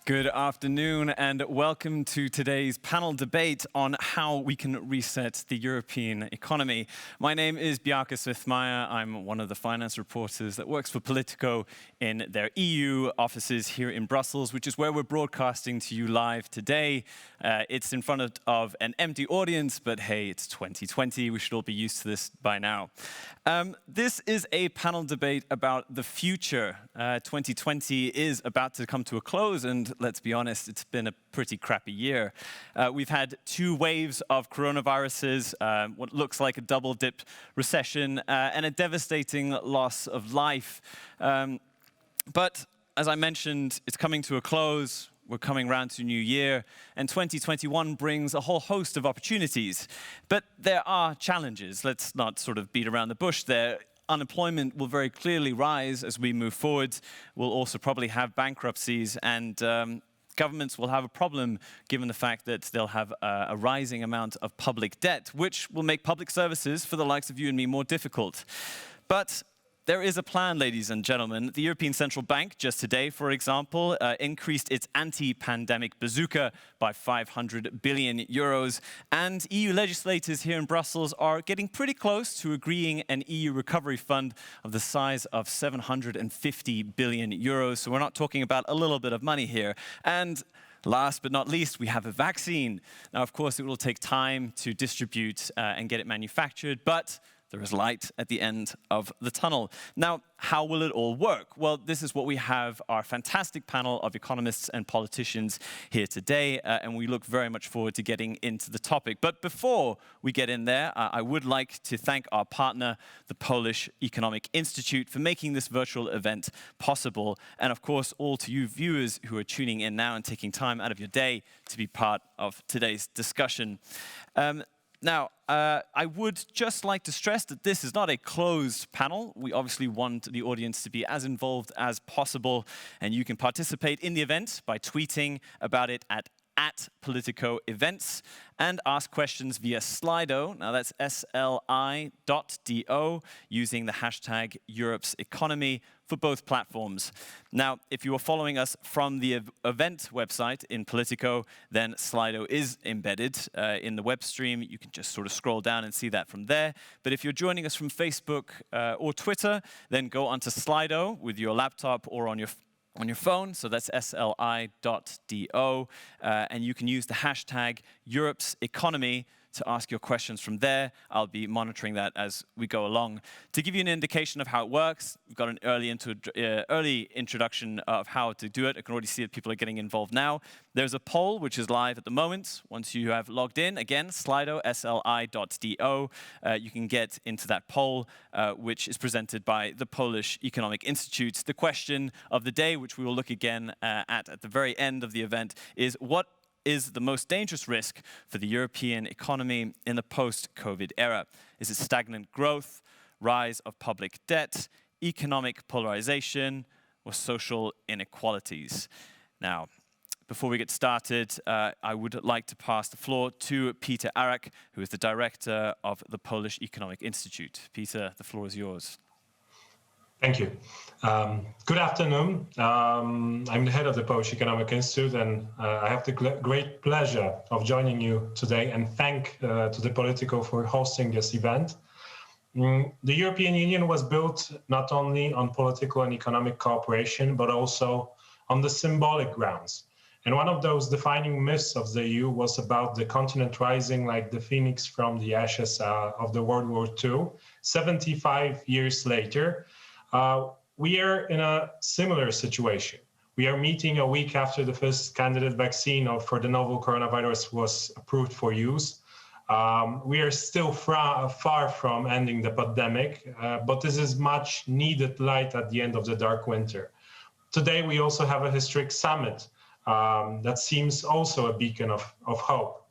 Good afternoon and welcome to today's panel debate on how we can reset the European economy. My name is Bjarke Smith-Meyer. I'm one of the finance reporters that works for Politico in their EU offices here in Brussels, which is where we're broadcasting to you live today. It's in front of an empty audience, but hey, it's 2020. We should all be used to this by now. This is a panel debate about the future. 2020 is about to come to a close, and let's be honest, it's been a pretty crappy year. We've had 2 waves of coronaviruses, what looks like a double-dip recession, and a devastating loss of life. But as I mentioned, it's coming to a close. We're coming round to New Year, and 2021 brings a whole host of opportunities. But there are challenges. Let's not sort of beat around the bush there. Unemployment will very clearly rise as we move forward. We'll also probably have bankruptcies, and governments will have a problem given the fact that they'll have a rising amount of public debt, which will make public services for the likes of you and me more difficult. But there is a plan, ladies and gentlemen. The European Central Bank, just today, for example, increased its anti-pandemic bazooka by 500 billion euros. And EU legislators here in Brussels are getting pretty close to agreeing an EU recovery fund of the size of 750 billion euros. So we're not talking about a little bit of money here. And last but not least, we have a vaccine. Now, of course, it will take time to distribute and get it manufactured, but there is light at the end of the tunnel. Now, how will it all work? Well, this is what we have our fantastic panel of economists and politicians here today, and we look very much forward to getting into the topic. But before we get in there, I would like to thank our partner, the Polish Economic Institute, for making this virtual event possible. And of course, all to you viewers who are tuning in now and taking time out of your day to be part of today's discussion. Now, I would just like to stress that this is not a closed panel. We obviously want the audience to be as involved as possible, and you can participate in the event by tweeting about it at Politico Events and ask questions via Slido. Now that's SLI.do using the hashtag Europe's economy for both platforms. Now, if you are following us from the event website in Politico, then Slido is embedded in the web stream. You can just sort of scroll down and see that from there. But if you're joining us from Facebook or Twitter, then go onto Slido with your laptop or on your phone, so that's SLI.do, and you can use the hashtag Europe's economy to ask your questions from there. I'll be monitoring that as we go along. To give you an indication of how it works, we've got an early introduction of how to do it. I can already see that people are getting involved now. There's a poll which is live at the moment. Once you have logged in, again, Slido, SLI.do, you can get into that poll, which is presented by the Polish Economic Institute. The question of the day, which we will look again at the very end of the event, is what is the most dangerous risk for the European economy in the post-COVID era? Is it stagnant growth, rise of public debt, economic polarization, or social inequalities? Now, before we get started, I would like to pass the floor to Peter Arak, who is the director of the Polish Economic Institute. Peter, the floor is yours. Thank you. Good afternoon. I'm the head of the Polish Economic Institute, and I have the great pleasure of joining you today, and thank to the Politico for hosting this event. The European Union was built not only on political and economic cooperation, but also on the symbolic grounds. And one of those defining myths of the EU was about the continent rising like the phoenix from the ashes of the World War II. 75 years later, we are in a similar situation. We are meeting a week after the first candidate vaccine for the novel coronavirus was approved for use. We are still far from ending the pandemic, but this is much needed light at the end of the dark winter. Today, we also have a historic summit that seems also a beacon of hope.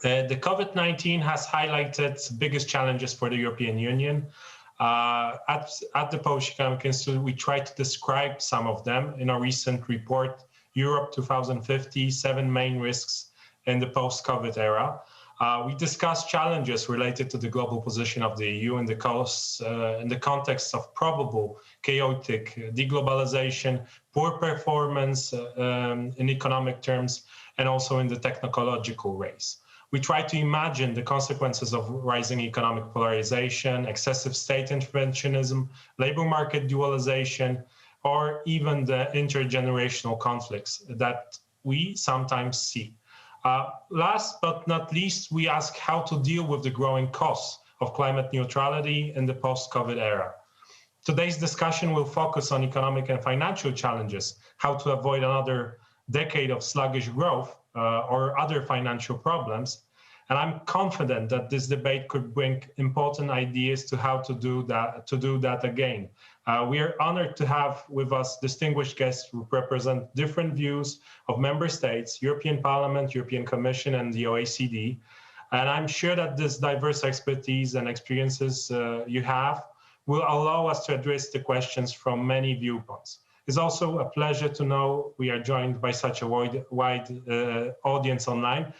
The COVID-19 has highlighted the biggest challenges for the European Union. At the Polish Economic Institute, we tried to describe some of them in a recent report, Europe 2050, 7 Main Risks in the Post-COVID Era. We discussed challenges related to the global position of the EU in the context of probable chaotic deglobalization, poor performance in economic terms, and also in the technological race. We try to imagine the consequences of rising economic polarization, excessive state interventionism, labor market dualization, or even the intergenerational conflicts that we sometimes see. Last but not least, we ask how to deal with the growing costs of climate neutrality in the post-COVID era. Today's discussion will focus on economic and financial challenges, how to avoid another decade of sluggish growth or other financial problems. And I'm confident that this debate could bring important ideas to how to do that again. We are honored to have with us distinguished guests who represent different views of member states, European Parliament, European Commission, and the OECD. And I'm sure that this diverse expertise and experiences you have will allow us to address the questions from many viewpoints. It's also a pleasure to know we are joined by such a wide audience online.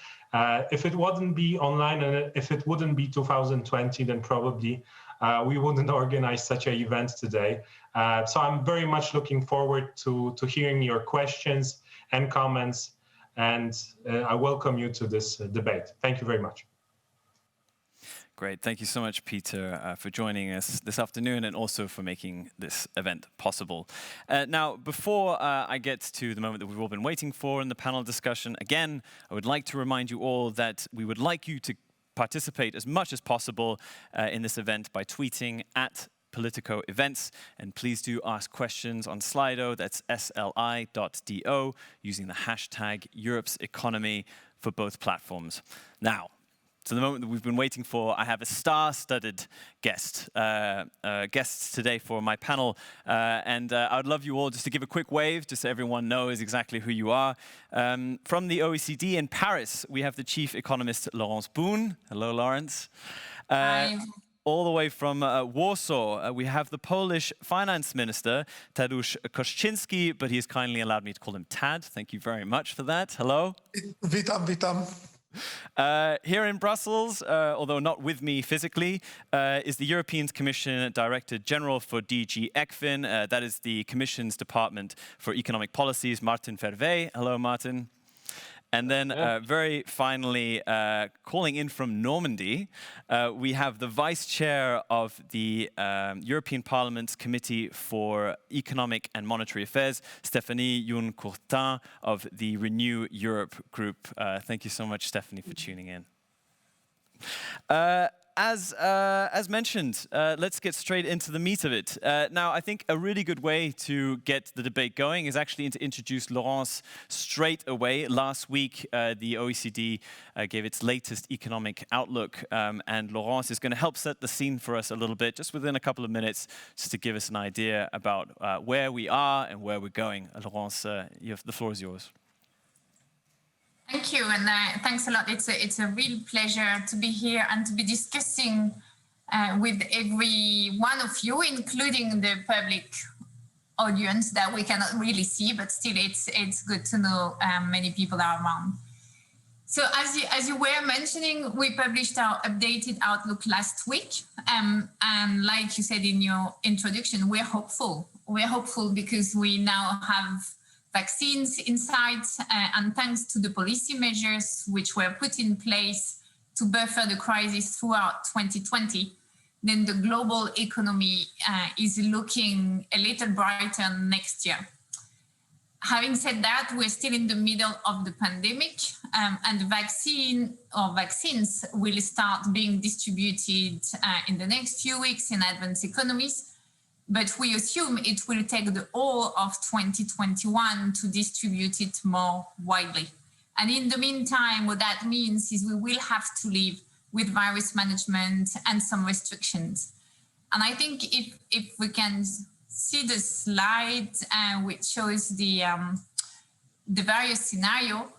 If it wouldn't be online and if it wouldn't be 2020, then probably we wouldn't organize such an event today. So I'm very much looking forward to hearing your questions and comments, and I welcome you to this debate. Thank you very much. Great. Thank you so much, Peter, for joining us this afternoon and also for making this event possible. Now, before I get to the moment that we've all been waiting for in the panel discussion, again, I would like to remind you all that we would like you to participate as much as possible in this event by tweeting at POLITICO Events, and please do ask questions on Slido, that's sli.do, using the hashtag Europe's economy for both platforms. Now, to the moment that we've been waiting for, I have a star-studded guests today for my panel, and I'd love you all just to give a quick wave, just so everyone knows exactly who you are. From the OECD in Paris, we have the chief economist, Laurence Boone. Hello, Laurence. Hi. All the way from Warsaw, we have the Polish finance minister, Tadeusz Kościński, but he has kindly allowed me to call him Tad. Thank you very much for that. Hello. Witam, witam. Here in Brussels, although not with me physically, is the European Commission Director General for DG ECFIN. That is the Commission's Department for Economic Policies, Martin Verwey. Hello, Martin. And then very finally, calling in from Normandy, we have the Vice Chair of the European Parliament's Committee for Economic and Monetary Affairs, Stéphanie Youn-Courtin of the Renew Europe group. Thank you so much, Stephanie, for tuning in. As mentioned, let's get straight into the meat of it. Now, I think a really good way to get the debate going is actually to introduce Laurence straight away. Last week, the OECD gave its latest economic outlook, and Laurence is going to help set the scene for us a little bit, just within a couple of minutes, just to give us an idea about where we are and where we're going. Laurence, the floor is yours. Thank you, and thanks a lot. It's a real pleasure to be here and to be discussing with every one of you, including the public audience that we cannot really see, but still it's good to know many people are around. So as you were mentioning, we published our updated outlook last week, and like you said in your introduction, we're hopeful. We're hopeful because we now have vaccines in sight, and thanks to the policy measures which were put in place to buffer the crisis throughout 2020, then the global economy is looking a little brighter next year. Having said that, we're still in the middle of the pandemic, and the vaccines will start being distributed in the next few weeks in advanced economies. But we assume it will take the whole of 2021 to distribute it more widely. And in the meantime, what that means is we will have to live with virus management and some restrictions. And I think if we can see the slide which shows the various scenario,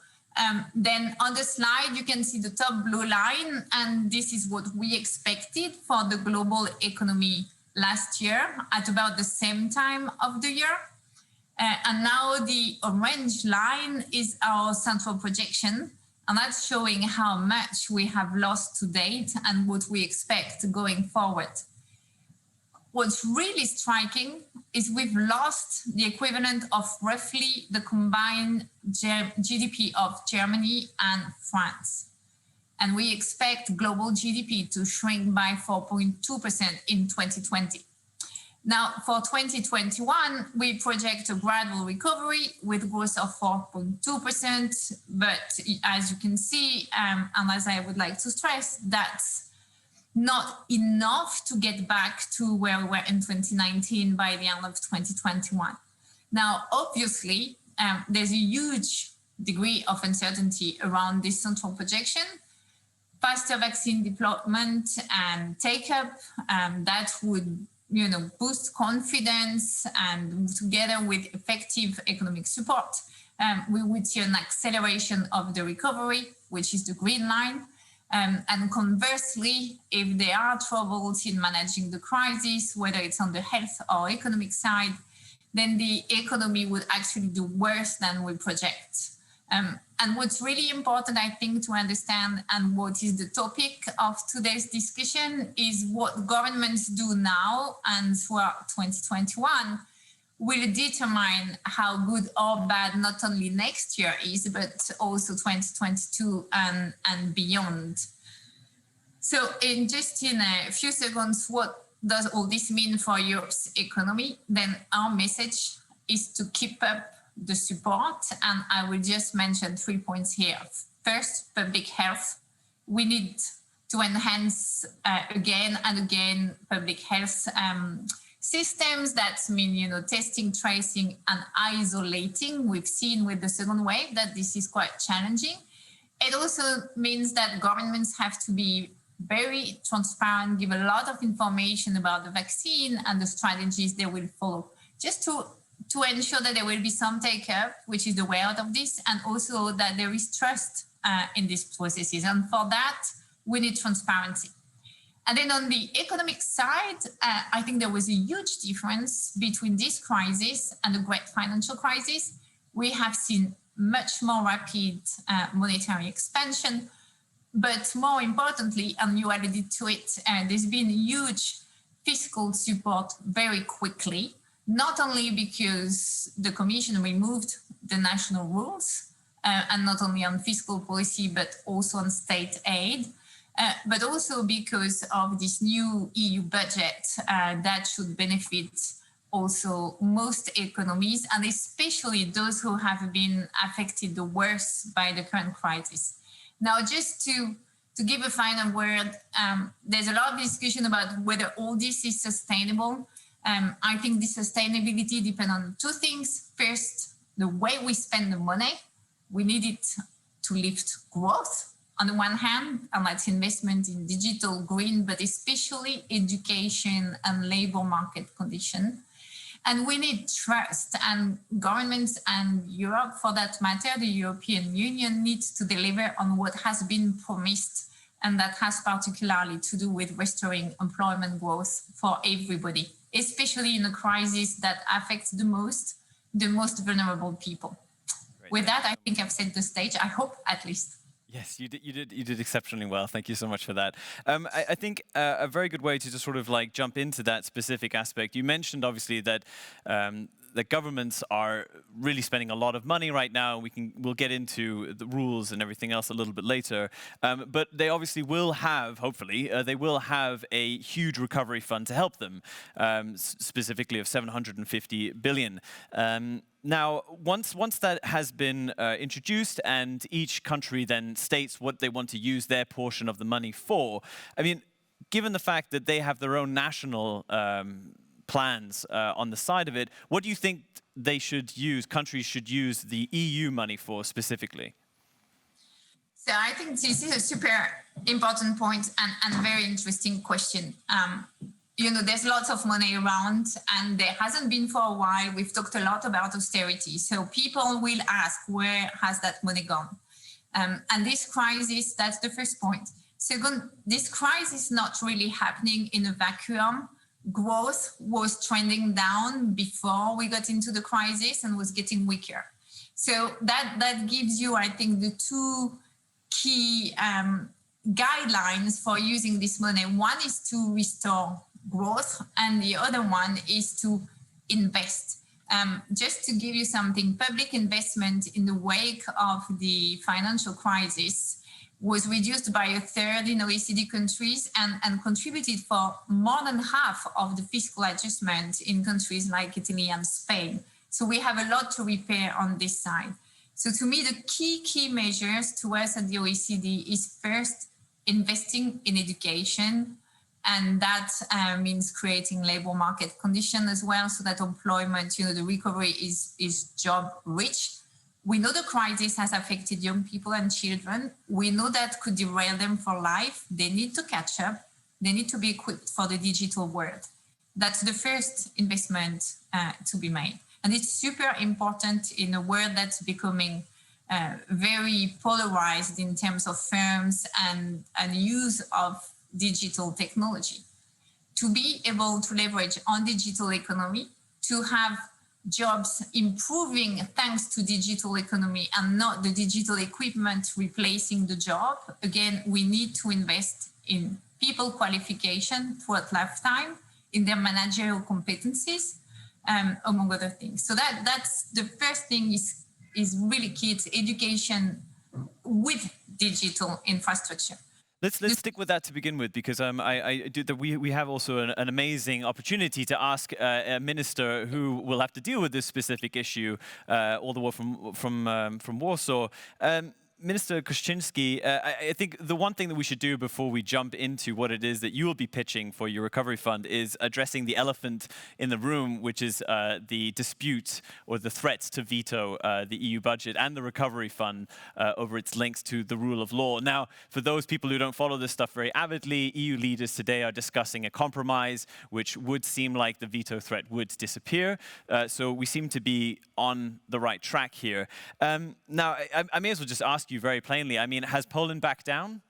then on the slide you can see the top blue line, and this is what we expected for the global economy last year at about the same time of the year. And now the orange line is our central projection, And that's showing how much we have lost to date and what we expect going forward. What's really striking is we've lost the equivalent of roughly the combined GDP of Germany and France. And we expect global GDP to shrink by 4.2% in 2020. Now, for 2021, we project a gradual recovery with growth of 4.2%. But as you can see, and as I would like to stress, that's not enough to get back to where we were in 2019 by the end of 2021. Now, obviously, there's a huge degree of uncertainty around this central projection. Faster vaccine deployment and take-up, that would boost confidence, and together with effective economic support, we would see an acceleration of the recovery, which is the green line. And conversely, if there are troubles in managing the crisis, whether it's on the health or economic side, then the economy would actually do worse than we project. And what's really important, I think, to understand, and what is the topic of today's discussion, is what governments do now and throughout 2021 will determine how good or bad not only next year is, but also 2022 and beyond. So in a few seconds, what does all this mean for Europe's economy? Then our message is to keep up the support, and I will just mention 3 points here. First, public health. We need to enhance again and again public health systems. That mean, testing, tracing, and isolating. We've seen with the second wave that this is quite challenging. It also means that governments have to be very transparent, give a lot of information about the vaccine and the strategies they will follow, just to ensure that there will be some take-up, which is the way out of this, and also that there is trust in these processes. And for that, we need transparency. And then on the economic side, I think there was a huge difference between this crisis and the great financial crisis. We have seen much more rapid monetary expansion, but more importantly, and you alluded to it, there's been huge fiscal support very quickly, not only because the Commission removed the national rules, and not only on fiscal policy, but also on state aid, but also because of this new EU budget that should benefit also most economies, and especially those who have been affected the worst by the current crisis. Now, just to give a final word, there's a lot of discussion about whether all this is sustainable. I think the sustainability depends on two things. First, the way we spend the money. We need it to lift growth on the one hand, and that's investment in digital, green, but especially education and labor market condition. And we need trust, and governments and Europe, for that matter, the European Union, needs to deliver on what has been promised, and that has particularly to do with restoring employment growth for everybody, especially in a crisis that affects the most vulnerable people. Great. With that, I think I've set the stage, I hope, at least. Yes, you did exceptionally well. Thank you so much for that. I think a very good way to just sort of like jump into that specific aspect. You mentioned obviously that that governments are really spending a lot of money right now. We'll get into the rules and everything else a little bit later. But they obviously will have, hopefully, they will have a huge recovery fund to help them, specifically of 750 billion. Now, once that has been introduced and each country then states what they want to use their portion of the money for, I mean, given the fact that they have their own national plans on the side of it, what do you think countries should use the EU money for specifically? So I think this is a super important point and very interesting question. There's lots of money around, and there hasn't been for a while. We've talked a lot about austerity. So people will ask, where has that money gone? And this crisis, that's the first point. Second, this crisis is not really happening in a vacuum. Growth was trending down before we got into the crisis and was getting weaker. So that gives you, I think, the two key guidelines for using this money. One is to restore growth, and the other one is to invest. Just to give you something, public investment in the wake of the financial crisis was reduced by a third in OECD countries and contributed for more than half of the fiscal adjustment in countries like Italy and Spain. So we have a lot to repair on this side. So to me, the key measures to us at the OECD is first investing in education, and that means creating labor market conditions as well, so that employment, the recovery is job rich. We know the crisis has affected young people and children. We know that could derail them for life. They need to catch up. They need to be equipped for the digital world. That's the first investment to be made. And it's super important in a world that's becoming very polarized in terms of firms and use of digital technology. To be able to leverage on digital economy, to have jobs improving thanks to digital economy and not the digital equipment replacing the job. Again, we need to invest in people qualification throughout lifetime, in their managerial competencies, among other things. So that's the first thing is really key. It's education with digital infrastructure. Let's stick with that to begin with, because we have also an amazing opportunity to ask a minister who will have to deal with this specific issue all the way from Warsaw. Minister Kościński, I think the one thing that we should do before we jump into what it is that you will be pitching for your recovery fund is addressing the elephant in the room, which is the dispute or the threat to veto the EU budget and the recovery fund over its links to the rule of law. Now, for those people who don't follow this stuff very avidly, EU leaders today are discussing a compromise which would seem like the veto threat would disappear. So we seem to be on the right track here. Now, I may as well just ask you very plainly, I mean, has Poland backed down?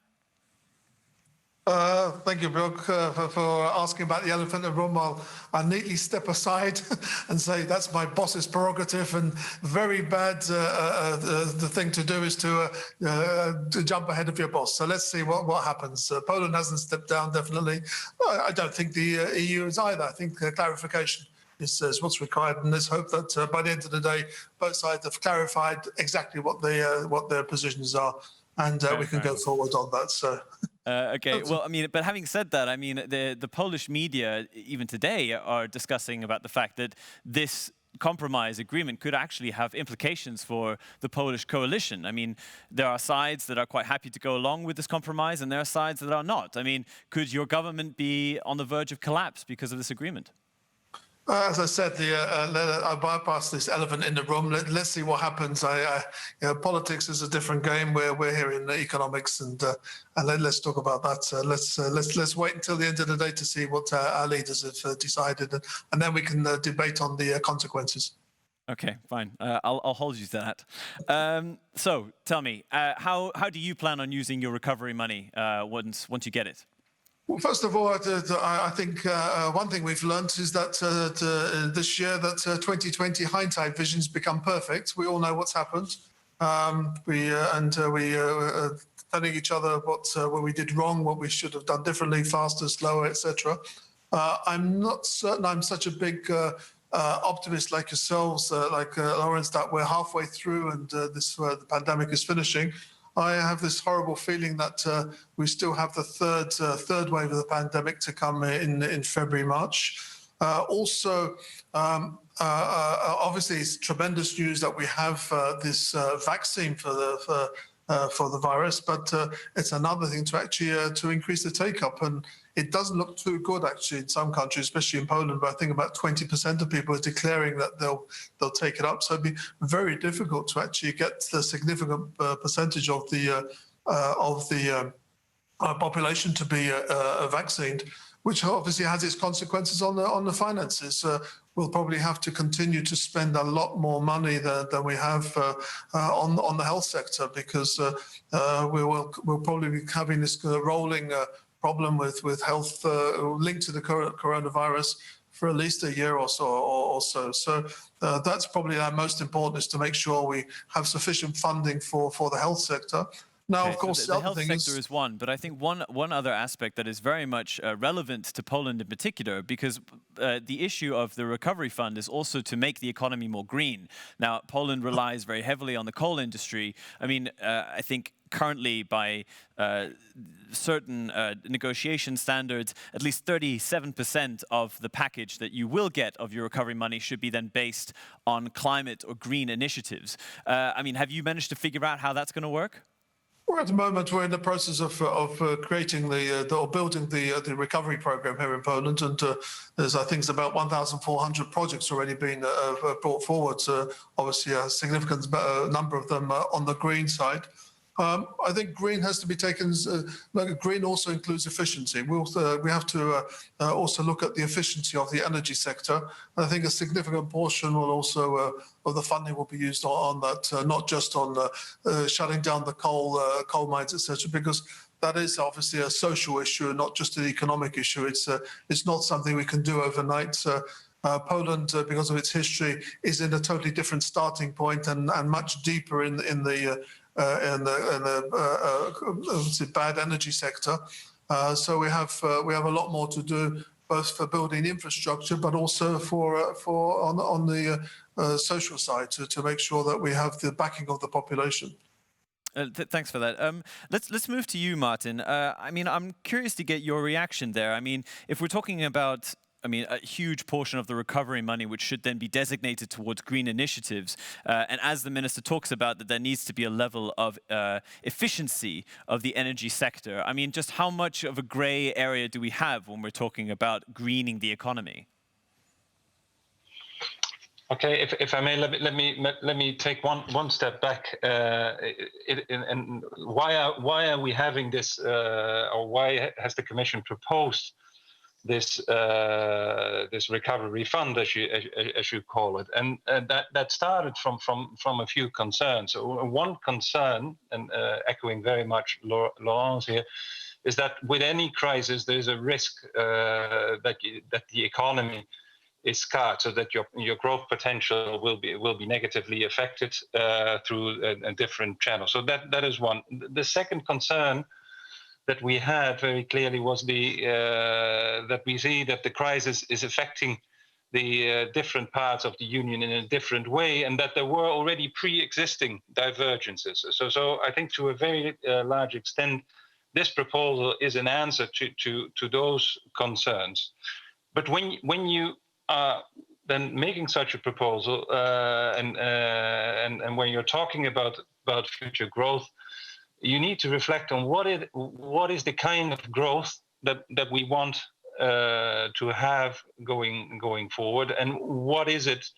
Thank you, Brooke, for asking about the elephant in the room. I'll neatly step aside and say that's my boss's prerogative, and very bad. The thing to do is to jump ahead of your boss. So let's see what happens. Poland hasn't stepped down, definitely. I don't think the EU is either. I think clarification is what's required, and let's hope that by the end of the day, both sides have clarified exactly what their positions are, and we can go forward on that. So. Okay, well, I mean, but having said that, I mean, the Polish media, even today, are discussing about the fact that this compromise agreement could actually have implications for the Polish coalition. I mean, there are sides that are quite happy to go along with this compromise, and there are sides that are not. I mean, could your government be on the verge of collapse because of this agreement? As I said, I bypass this elephant in the room. Let's see what happens. Politics is a different game. We're here in economics, and let's talk about that. Let's wait until the end of the day to see what our leaders have decided, and then we can debate on the consequences. Okay, fine. I'll hold you to that. So tell me, how do you plan on using your recovery money once you get it? Well, first of all, I think one thing we've learned is that this year that 2020 hindsight vision's become perfect. We all know what's happened. We telling each other what we did wrong, what we should have done differently, faster, slower, etc. I'm not certain I'm such a big optimist like yourselves, like Lawrence, that we're halfway through and the pandemic is finishing. I have this horrible feeling that we still have the third wave of the pandemic to come in February, March. Also, obviously, it's tremendous news that we have this vaccine for the virus, but it's another thing to actually to increase the take-up, and it doesn't look too good actually in some countries, especially in Poland. But I think about 20% of people are declaring that they'll take it up. So it'd be very difficult to actually get the significant percentage of the population to be vaccinated, which obviously has its consequences on the finances. We'll probably have to continue to spend a lot more money than we have on the health sector, because we'll probably be having this rolling problem with health linked to the coronavirus for at least a year or so. So that's probably our most important, is to make sure we have sufficient funding for the health sector. Now, Okay, of course, so the the other health thing sector is one, but I think one other aspect that is very much relevant to Poland in particular, because the issue of the recovery fund is also to make the economy more green. Now, Poland relies very heavily on the coal industry. I mean, I think currently by certain negotiation standards, at least 37% of the package that you will get of your recovery money should be then based on climate or green initiatives. I mean, have you managed to figure out how that's going to work? Well, at the moment, we're in the process of creating or building the recovery program here in Poland, and there's I think it's about 1,400 projects already being brought forward. Obviously, a significant number of them on the green side. I think green has to be taken. Green also includes efficiency. We have to also look at the efficiency of the energy sector. And I think a significant portion will also of the funding will be used on that, not just on shutting down the coal mines, etc. Because that is obviously a social issue, not just an economic issue. It's not something we can do overnight. Poland, because of its history, is in a totally different starting point and much deeper in the bad energy sector. So we have a lot more to do, both for building infrastructure, but also on the social side to make sure that we have the backing of the population. Thanks for that. Let's move to you, Martin. I mean, I'm curious to get your reaction there. I mean, if we're talking about a huge portion of the recovery money, which should then be designated towards green initiatives. And as the minister talks about, that there needs to be a level of efficiency of the energy sector. I mean, just how much of a gray area do we have when we're talking about greening the economy? Okay, if I may, let me take one step back. And why are we having this, or why has the Commission proposed this recovery fund, as you call it, and that started from a few concerns. So one concern, and echoing very much Laurence here, is that with any crisis there is a risk that the economy is scarred, so that your growth potential will be negatively affected through a different channel. So that is one. The second concern that we had very clearly was that we see that the crisis is affecting the different parts of the union in a different way, and that there were already pre-existing divergences. So I think to a very large extent, this proposal is an answer to those concerns. But when you are then making such a proposal, and when you're talking about future growth, you need to reflect on what is the kind of growth that we want to have going forward, and what is it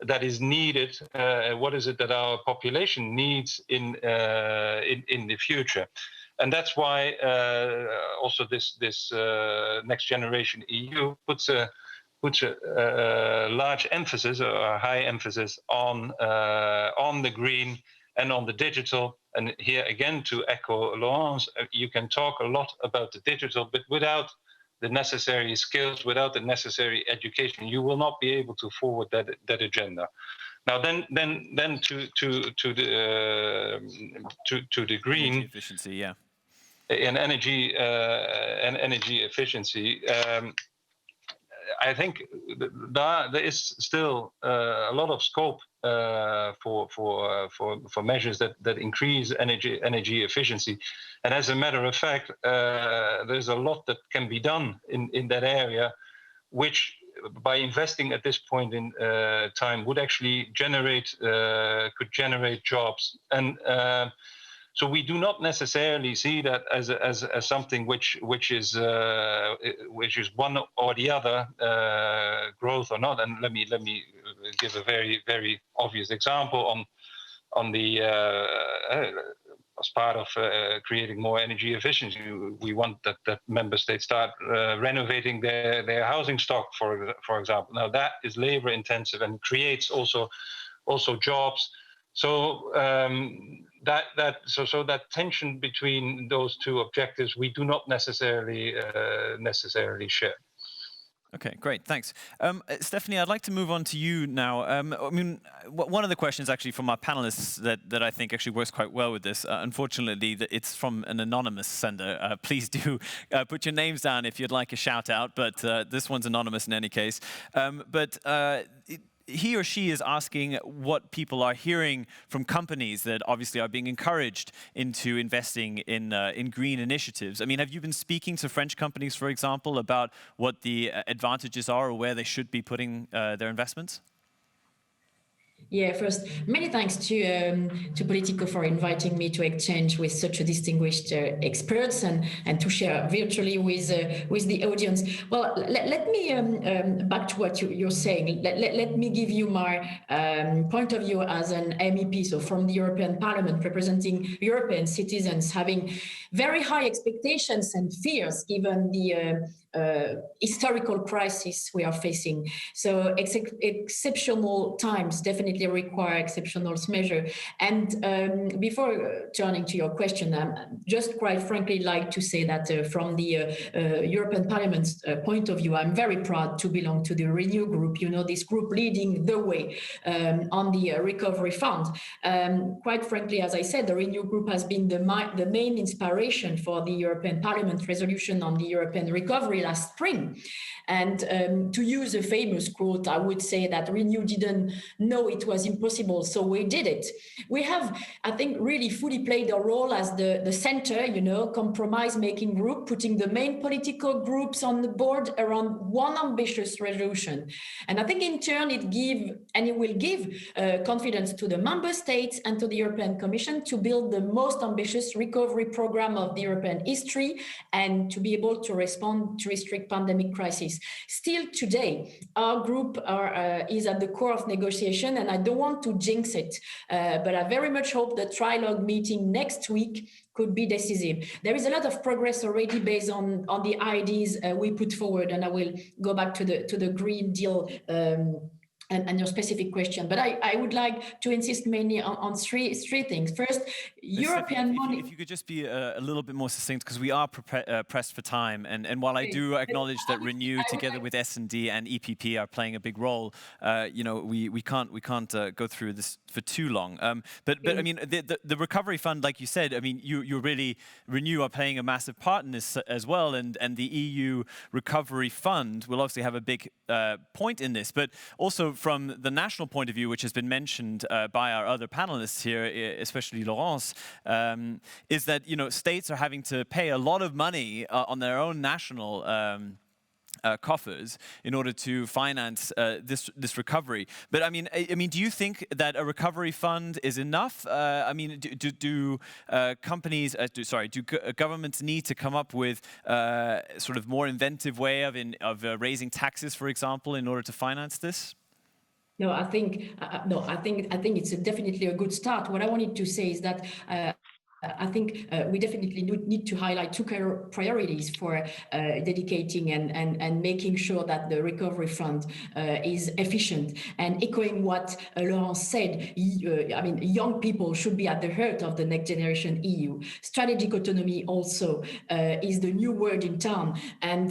that is needed? What is it that our population needs in the future? And that's why also this Next Generation EU puts a large emphasis, or a high emphasis, on the green and on the digital. And here again, to echo Laurence, you can talk a lot about the digital, but without the necessary skills, without the necessary education, you will not be able to forward that agenda. Now, then to the green Energy efficiency, yeah, and energy efficiency. I think there is still a lot of scope for measures that increase energy efficiency, and as a matter of fact, there's a lot that can be done in that area, which by investing at this point in time would actually could generate jobs. And so we do not necessarily see that as something which is one or the other, growth or not. And let me give a very, very obvious example on the as part of creating more energy efficiency. We want that member states start renovating their housing stock, for example. Now that is labor intensive and creates also jobs. So that tension between those two objectives, we do not necessarily share. Okay, great, thanks. Stephanie, I'd like to move on to you now. I mean, one of the questions actually from our panelists that I think actually works quite well with this, unfortunately, it's from an anonymous sender. Please do put your names down if you'd like a shout out, but this one's anonymous in any case. He or she is asking what people are hearing from companies that obviously are being encouraged into investing in green initiatives. I mean, have you been speaking to French companies, for example, about what the advantages are or where they should be putting their investments? Yeah, first, many thanks to Politico for inviting me to exchange with such a distinguished experts and to share virtually with the audience. Well, let me, back to what you're saying, let me give you my point of view as an MEP, so from the European Parliament, representing European citizens having very high expectations and fears given the historical crisis we are facing. So exceptional times definitely require exceptional measure. And before turning to your question, just quite frankly like to say that from the European Parliament's point of view, I'm very proud to belong to the Renew group, you know, this group leading the way on the recovery fund. Quite frankly, as I said, the Renew group has been the main inspiration for the European Parliament resolution on the European recovery last spring. And to use a famous quote, I would say that Renew didn't know it was impossible, so we did it. We have, I think, really fully played a role as the center, you know, compromise-making group, putting the main political groups on the board around one ambitious resolution. And I think in turn it will give confidence to the member states and to the European Commission to build the most ambitious recovery program of the European history and to be able to respond to restrict pandemic crisis. Still today, our group is at the core of negotiation, and I don't want to jinx it, but I very much hope the trilogue meeting next week could be decisive. There is a lot of progress already based on the ideas we put forward, and I will go back to the Green Deal and your specific question. But I would like to insist mainly on three things. First, European money. If you could just be a little bit more succinct, because we are pressed for time. And while I do acknowledge that Renew, together with S&D and EPP, are playing a big role, you know, we can't go through this for too long. But I mean, the recovery fund, like you said, I mean, you really, Renew are playing a massive part in this as well, and the EU recovery fund will obviously have a big point in this, but also from the national point of view, which has been mentioned by our other panelists here, especially Laurence, is that, you know, states are having to pay a lot of money on their own national coffers in order to finance this recovery. But I mean, do you think that a recovery fund is enough? I mean, do governments need to come up with sort of more inventive way of raising taxes, for example, in order to finance this? No, I think it's definitely a good start. What I wanted to say is that I think we definitely need to highlight two priorities for dedicating and making sure that the recovery fund is efficient. And echoing what Laurence said, I mean, young people should be at the heart of the next generation EU. Strategic autonomy also is the new word in town. And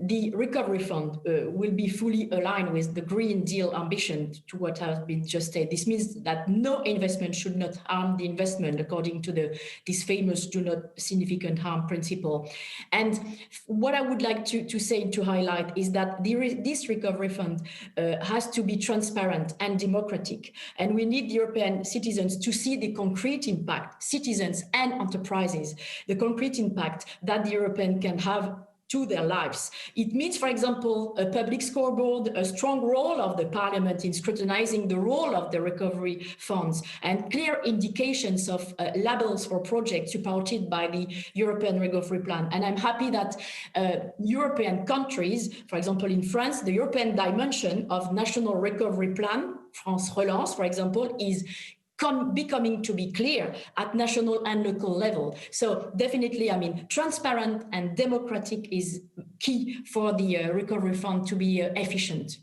the recovery fund will be fully aligned with the Green Deal ambition to what has been just said. This means that no investment should not harm the investment according to this famous do not significant harm principle. And what I would like to say and to highlight is that this recovery fund has to be transparent and democratic. And we need European citizens to see the concrete impact, citizens and enterprises, the concrete impact that the European can have to their lives. It means, for example, a public scoreboard, a strong role of the Parliament in scrutinizing the role of the recovery funds, and clear indications of labels for projects supported by the European Recovery Plan. And I'm happy that European countries, for example, in France, the European dimension of National Recovery Plan, France Relance, for example, is becoming to be clear at national and local level. So definitely, I mean, transparent and democratic is key for the recovery fund to be efficient.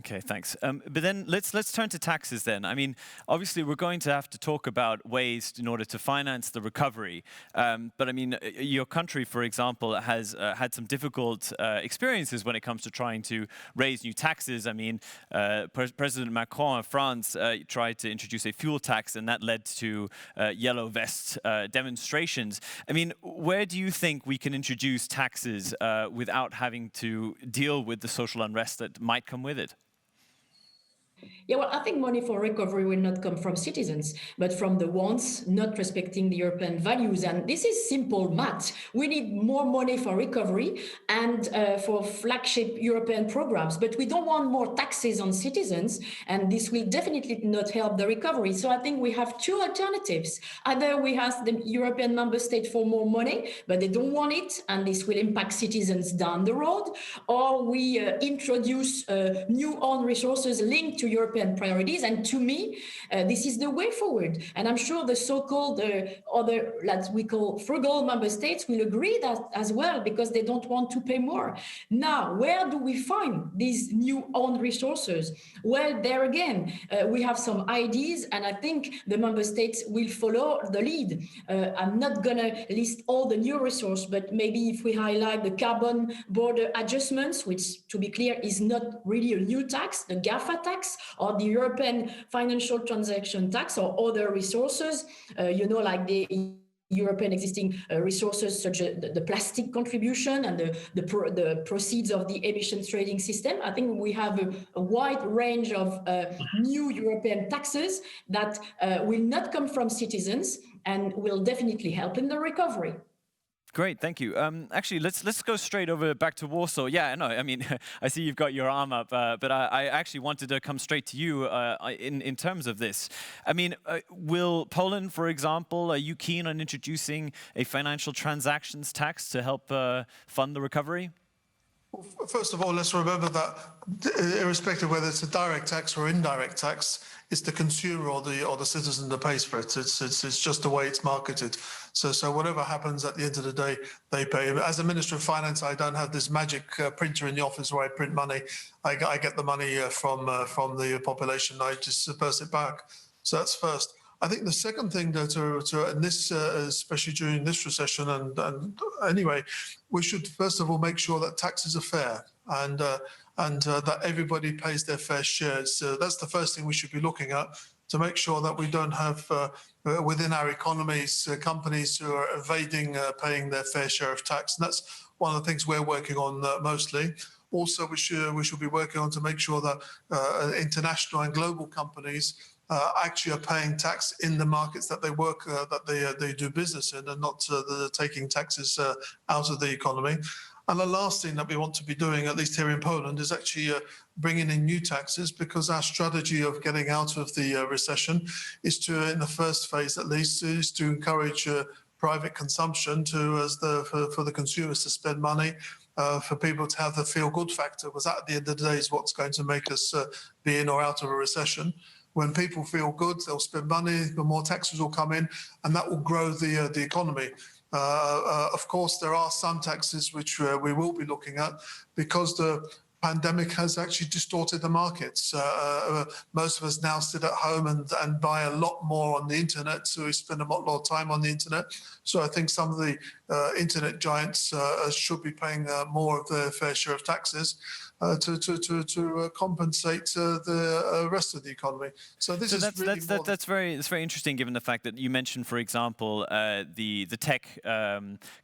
Okay, thanks. But then let's turn to taxes then. I mean, obviously we're going to have to talk about ways in order to finance the recovery. But I mean, your country, for example, has had some difficult experiences when it comes to trying to raise new taxes. I mean, President Macron of France tried to introduce a fuel tax, and that led to yellow vest demonstrations. I mean, where do you think we can introduce taxes without having to deal with the social unrest that might come with it? Yeah, well, I think money for recovery will not come from citizens, but from the ones not respecting the European values. And this is simple math. We need more money for recovery and for flagship European programs, but we don't want more taxes on citizens, and this will definitely not help the recovery. So I think we have two alternatives. Either we ask the European member states for more money, but they don't want it, and this will impact citizens down the road, or we introduce new own resources linked to European priorities. And to me, this is the way forward. And I'm sure the so-called other, like we call frugal member states, will agree that as well, because they don't want to pay more. Now, where do we find these new own resources? Well, there again, we have some ideas, and I think the member states will follow the lead. I'm not going to list all the new resources, but maybe if we highlight the carbon border adjustments, which, to be clear, is not really a new tax, the GAFA tax, or the European financial transaction tax, or other resources, like the European existing resources such as the plastic contribution and the proceeds of the emissions trading system. I think we have a wide range of new European taxes that will not come from citizens and will definitely help in the recovery. Great, thank you. Actually, let's go straight over back to Warsaw. Yeah, no, I mean, I see you've got your arm up, but I actually wanted to come straight to you in terms of this. I mean, will Poland, for example, are you keen on introducing a financial transactions tax to help fund the recovery? Well, first of all, let's remember that irrespective of whether it's a direct tax or indirect tax, it's the consumer or the citizen that pays for it. It's just the way it's marketed. So whatever happens at the end of the day, they pay. As a Minister of Finance, I don't have this magic printer in the office where I print money. I get the money from the population. I just disperse it back. So that's first. I think the second thing and this, especially during this recession, and anyway, we should first of all make sure that taxes are fair and that everybody pays their fair share. So that's the first thing we should be looking at, to make sure that we don't have within our economies companies who are evading paying their fair share of tax. And that's one of the things we're working on mostly. Also, we should be working on to make sure that international and global companies actually are paying tax in the markets that they work, that they do business in, and not taking taxes out of the economy. And the last thing that we want to be doing, at least here in Poland, is actually bringing in new taxes, because our strategy of getting out of the recession is to, in the first phase at least, is to encourage private consumption for the consumers to spend money, for people to have the feel-good factor, because that, at the end of the day, is what's going to make us be in or out of a recession. When people feel good, they'll spend money, the more taxes will come in, and that will grow the economy. Of course, there are some taxes which we will be looking at, because the pandemic has actually distorted the markets. Most of us now sit at home and buy a lot more on the internet, so we spend a lot more time on the internet. So I think some of the internet giants should be paying more of their fair share of taxes to compensate the rest of the economy. So that's very interesting, given the fact that you mentioned, for example, the tech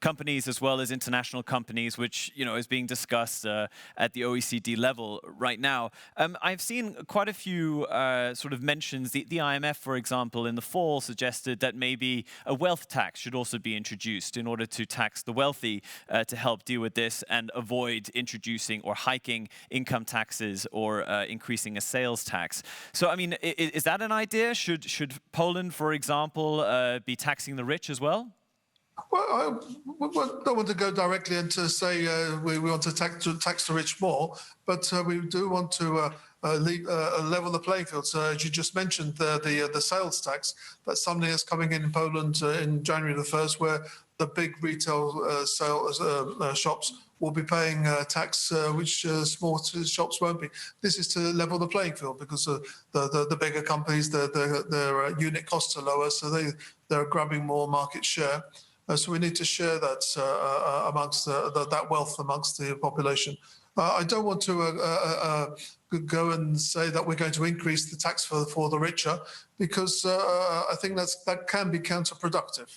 companies as well as international companies, which is being discussed at the OECD level right now. I've seen quite a few sort of mentions. The IMF, for example, in the fall suggested that maybe a wealth tax should also be introduced in order to tax the wealthy to help deal with this and avoid introducing or hiking income taxes or increasing a sales tax. So, I mean, is that an idea? Should Poland, for example, be taxing the rich as well? Well, I don't want to go directly into say we want to tax the rich more, but we do want to level the playing field. So as you just mentioned, the sales tax, that's something that's coming in Poland in January the 1st, where the big retail shops will be paying tax, which small shops won't be. This is to level the playing field, because the bigger companies, their unit costs are lower, so they're grabbing more market share. So we need to share that amongst that wealth amongst the population. I don't want to go and say that we're going to increase the tax for the richer, because I think that can be counterproductive.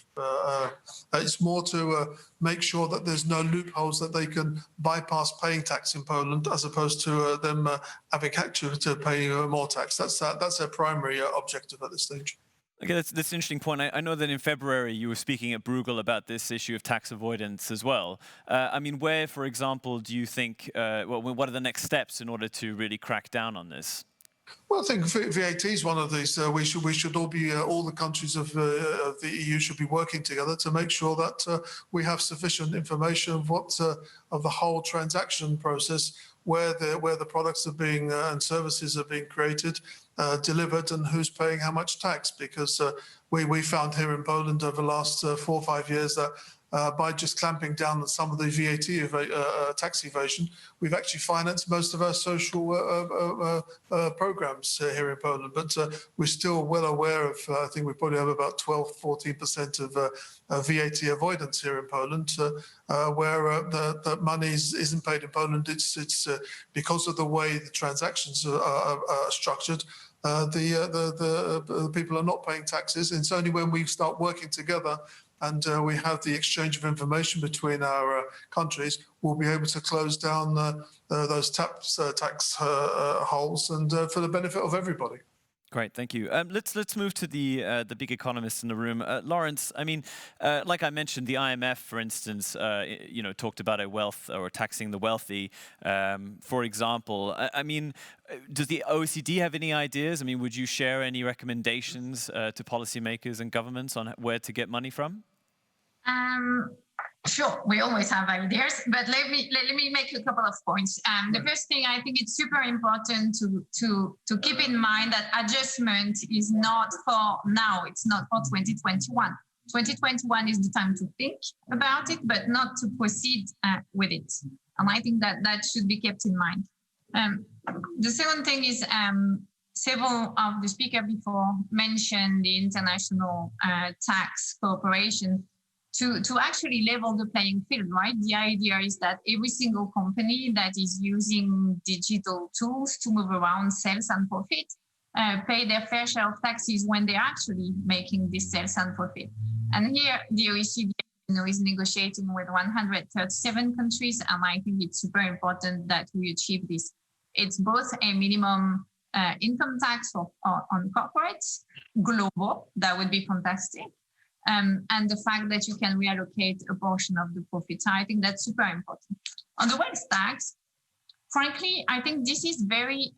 It's more to make sure that there's no loopholes that they can bypass paying tax in Poland, as opposed to them having actually to pay more tax. That's their primary objective at this stage. Okay, that's an interesting point. I know that in February you were speaking at Bruegel about this issue of tax avoidance as well. I mean, where, for example, do you think, what are the next steps in order to really crack down on this? Well, I think VAT is one of these. We should all be, all the countries of the EU should be working together to make sure that we have sufficient information of the whole transaction process, where the products are being and services are being created, delivered, and who's paying how much tax. Because we found here in Poland over the last 4 or 5 years that by just clamping down on some of the VAT tax evasion, we've actually financed most of our social programs here in Poland. But we're still well aware of, I think we probably have about 12-14% of VAT avoidance here in Poland, where the money isn't paid in Poland. It's because of the way the transactions are structured. The people are not paying taxes. And it's only when we start working together and we have the exchange of information between our countries, we'll be able to close down those tax holes, and for the benefit of everybody. Great, thank you. Let's move to the big economists in the room. Lawrence, I mean, like I mentioned, the IMF, for instance, talked about a wealth or taxing the wealthy, for example. I mean, does the OECD have any ideas? I mean, would you share any recommendations to policymakers and governments on where to get money from? Sure, we always have ideas, but let me make a couple of points. The first thing, I think it's super important to keep in mind that adjustment is not for now. It's not for 2021. 2021 is the time to think about it, but not to proceed with it. And I think that should be kept in mind. The second thing is, several of the speakers before mentioned the international tax cooperation to actually level the playing field, right? The idea is that every single company that is using digital tools to move around sales and profit pay their fair share of taxes when they're actually making this sales and profit. And here the OECD is negotiating with 137 countries, and I think it's super important that we achieve this. It's both a minimum income tax on corporates, global, that would be fantastic, and the fact that you can reallocate a portion of the profit. So I think that's super important. On the wealth tax, frankly, I think this is very,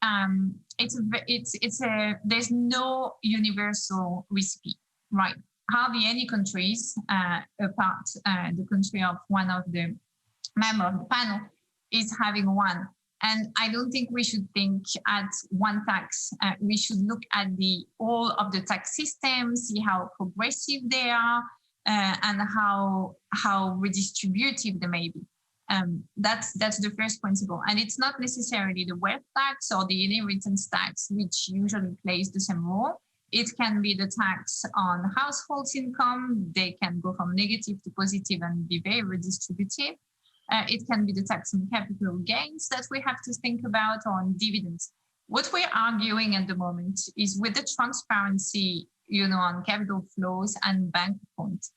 there's no universal recipe, right? Hardly any countries, apart the country of one of the members of the panel, is having one. And I don't think we should think at one tax. We should look at all of the tax systems, see how progressive they are, and how redistributive they may be. That's the first principle. And it's not necessarily the wealth tax or the inheritance tax, which usually plays the same role. It can be the tax on households' income. They can go from negative to positive and be very redistributive. It can be the tax on capital gains that we have to think about, or on dividends. What we're arguing at the moment is with the transparency, on capital flows and bank accounts,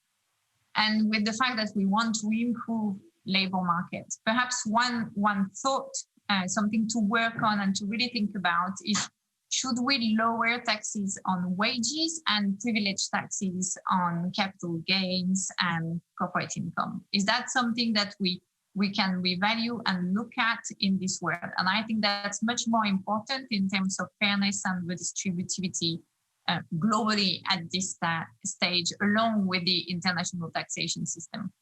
and with the fact that we want to improve labor markets. Perhaps one thought, something to work on and to really think about is, should we lower taxes on wages and privilege taxes on capital gains and corporate income? Is that something that we can revalue and look at in this world? And I think that's much more important in terms of fairness and redistributivity globally at this stage, along with the international taxation system.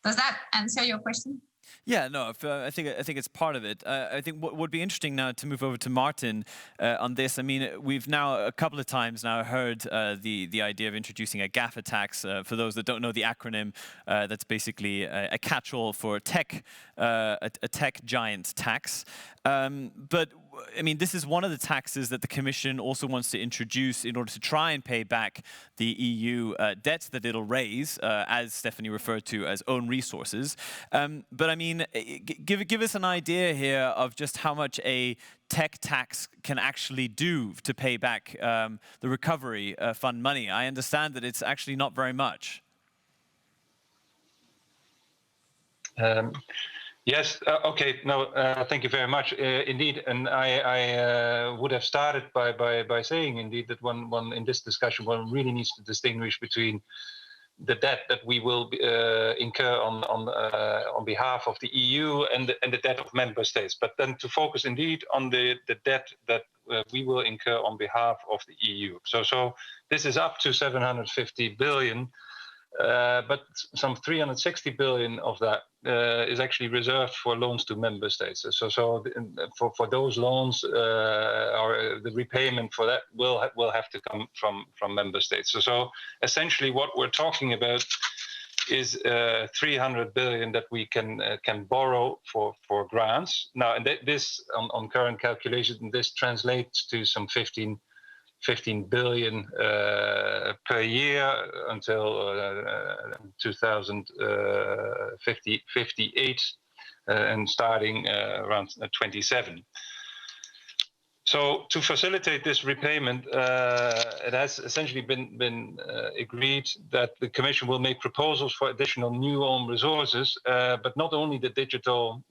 Does that answer your question? Yeah, no, I think it's part of it. I think what would be interesting now to move over to Martin on this. I mean, we've now a couple of times now heard the idea of introducing a GAFA tax. For those that don't know the acronym, that's basically a catch-all for tech, a tech giant tax. But I mean, this is one of the taxes that the Commission also wants to introduce in order to try and pay back the EU debt that it'll raise, as Stephanie referred to as own resources. But I mean, give us an idea here of just how much a tech tax can actually do to pay back the recovery fund money. I understand that it's actually not very much. Yes. Okay. No. Thank you very much. Indeed, and I would have started by saying indeed that one in this discussion one really needs to distinguish between the debt that we will incur on behalf of the EU and the debt of member states. But then to focus indeed on the debt that we will incur on behalf of the EU. So this is up to 750 billion. But some 360 billion of that is actually reserved for loans to member states. So for those loans, or the repayment for that will have to come from member states. So essentially, what we're talking about is 300 billion that we can borrow for grants. Now, and this on current calculations, this translates to some 15 billion per year until 2058 and starting around 27. So to facilitate this repayment, it has essentially been agreed that the Commission will make proposals for additional new own resources, but not only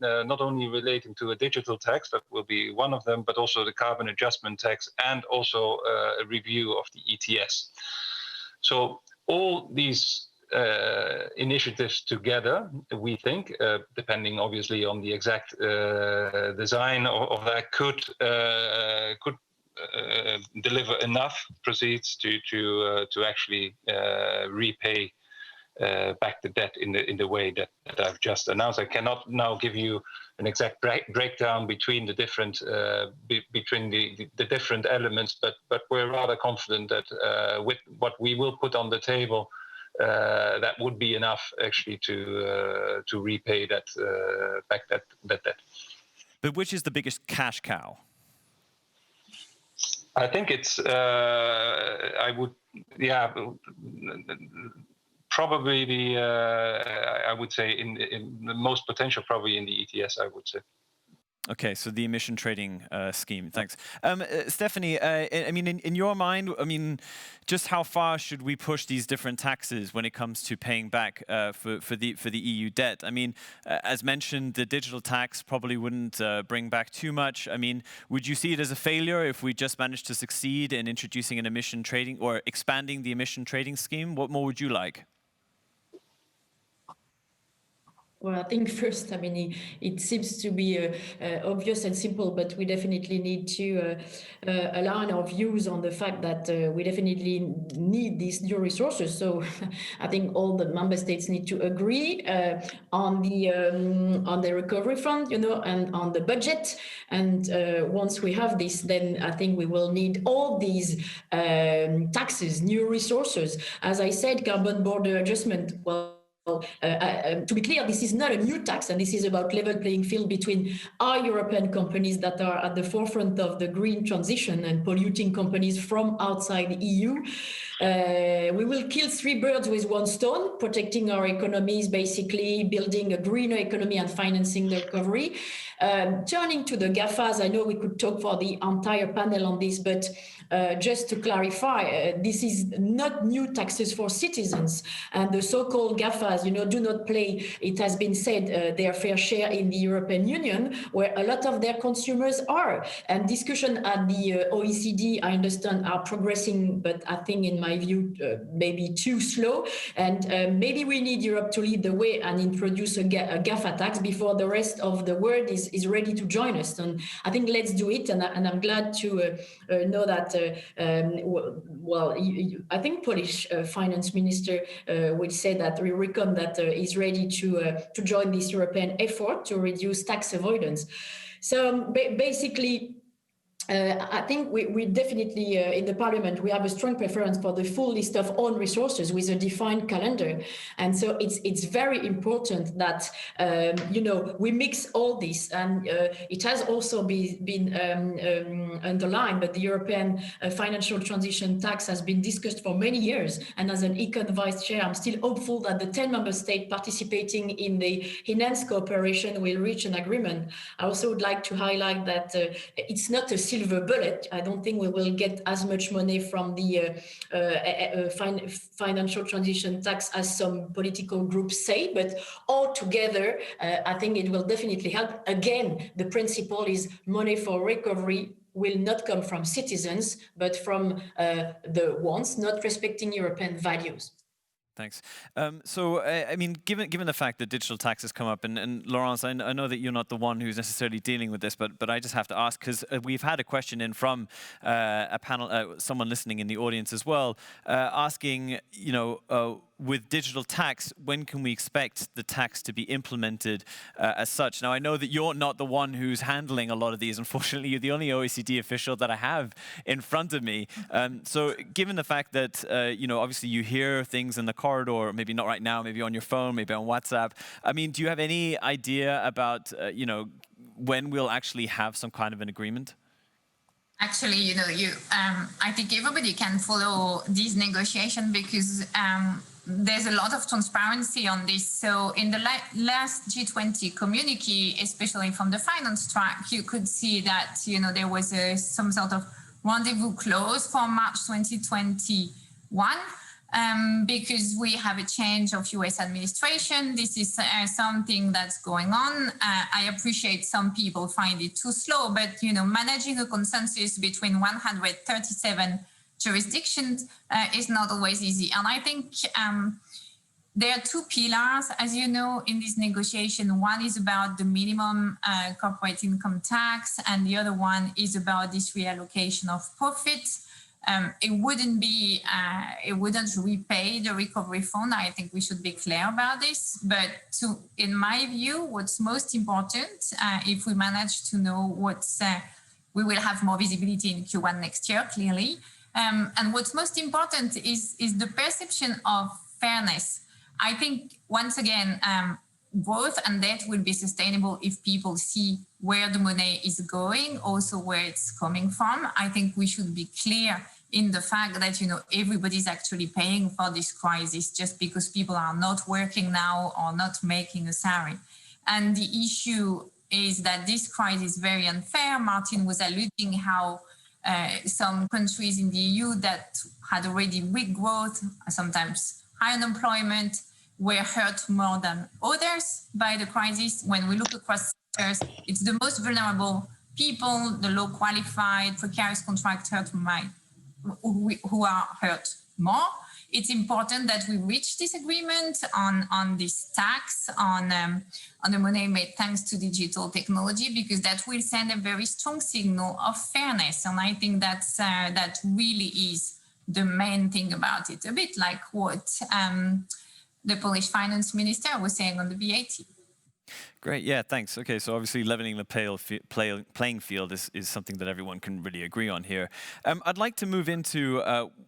not only relating to a digital tax, that will be one of them, but also the carbon adjustment tax and also a review of the ETS. So all these initiatives together, we think, depending obviously on the exact design of that, could deliver enough proceeds to actually repay back the debt in the way that I've just announced. I cannot now give you an exact breakdown between the different different elements, but we're rather confident that with what we will put on the table, that would be enough actually to repay that back that debt. But which is the biggest cash cow? I think it's probably I would say in the most potential probably in the ETS, I would say. Okay, so the emission trading scheme. Thanks, Stephanie. I mean, in your mind, I mean, just how far should we push these different taxes when it comes to paying back for the EU debt? I mean, as mentioned, the digital tax probably wouldn't bring back too much. I mean, would you see it as a failure if we just managed to succeed in introducing an emission trading or expanding the emission trading scheme? What more would you like? Well, I think first, I mean, it seems to be obvious and simple, but we definitely need to align our views on the fact that we definitely need these new resources. So I think all the member states need to agree on the recovery fund, you know, and on the budget. And once we have this, then I think we will need all these taxes, new resources. As I said, carbon border adjustment, well, to be clear, this is not a new tax, and this is about level playing field between our European companies that are at the forefront of the green transition and polluting companies from outside the EU. We will kill three birds with one stone, protecting our economies, basically building a greener economy and financing the recovery. Turning to the GAFAs, I know we could talk for the entire panel on this, but just to clarify, this is not new taxes for citizens, and the so-called GAFAs, you know, do not play, it has been said, their fair share in the European Union, where a lot of their consumers are. And discussion at the OECD, I understand, are progressing, but I think in my view, maybe too slow. And maybe we need Europe to lead the way and introduce a GAFA tax before the rest of the world is ready to join us. And I think let's do it. And I'm glad to know that, I think Polish finance minister will say that recovery kingdom that is ready to join this European effort to reduce tax avoidance. So basically, I think we definitely, in the Parliament, we have a strong preference for the full list of own resources with a defined calendar. And so it's very important that, we mix all this. And it has also been underlined that the European financial transition tax has been discussed for many years. And as an Econ Vice Chair, I'm still hopeful that the 10 member states participating in the enhanced cooperation will reach an agreement. I also would like to highlight that it's not a silver bullet. I don't think we will get as much money from the financial transition tax as some political groups say, but altogether, I think it will definitely help. Again, the principle is money for recovery will not come from citizens, but from the ones not respecting European values. Thanks. So, I mean, given the fact that digital tax has come up, and Laurence, I know that you're not the one who's necessarily dealing with this, but I just have to ask, because we've had a question in from a panel, someone listening in the audience as well, asking, with digital tax, when can we expect the tax to be implemented as such? Now, I know that you're not the one who's handling a lot of these. Unfortunately, you're the only OECD official that I have in front of me. So given the fact that, obviously you hear things in the corridor, maybe not right now, maybe on your phone, maybe on WhatsApp. I mean, do you have any idea about, when we'll actually have some kind of an agreement? Actually, I think everybody can follow this negotiation because there's a lot of transparency on this. So in the last G20 communique, especially from the finance track, you could see that, there was some sort of rendezvous clause for March 2021. Because we have a change of US administration. This is something that's going on. I appreciate some people find it too slow, but managing a consensus between 137 jurisdictions is not always easy. And I think there are two pillars, as you know, in this negotiation. One is about the minimum corporate income tax, and the other one is about this reallocation of profits. It wouldn't repay the recovery fund. I think we should be clear about this. But in my view, what's most important, if we manage to know we will have more visibility in Q1 next year, clearly. And what's most important is the perception of fairness. I think, once again, growth and debt will be sustainable if people see where the money is going, also where it's coming from. I think we should be clear in the fact that, everybody's actually paying for this crisis just because people are not working now or not making a salary. And the issue is that this crisis is very unfair. Martin was alluding how some countries in the EU that had already weak growth, sometimes high unemployment, were hurt more than others by the crisis. When we look across sectors, it's the most vulnerable people, the low qualified, precarious contractors who are hurt more. It's important that we reach this agreement on this tax on the money made thanks to digital technology, because that will send a very strong signal of fairness. And I think that really is the main thing about it, a bit like what the Polish finance minister was saying on the VAT. Great, yeah, thanks. Okay, so obviously leveling the playing field is something that everyone can really agree on here. I'd like to move into,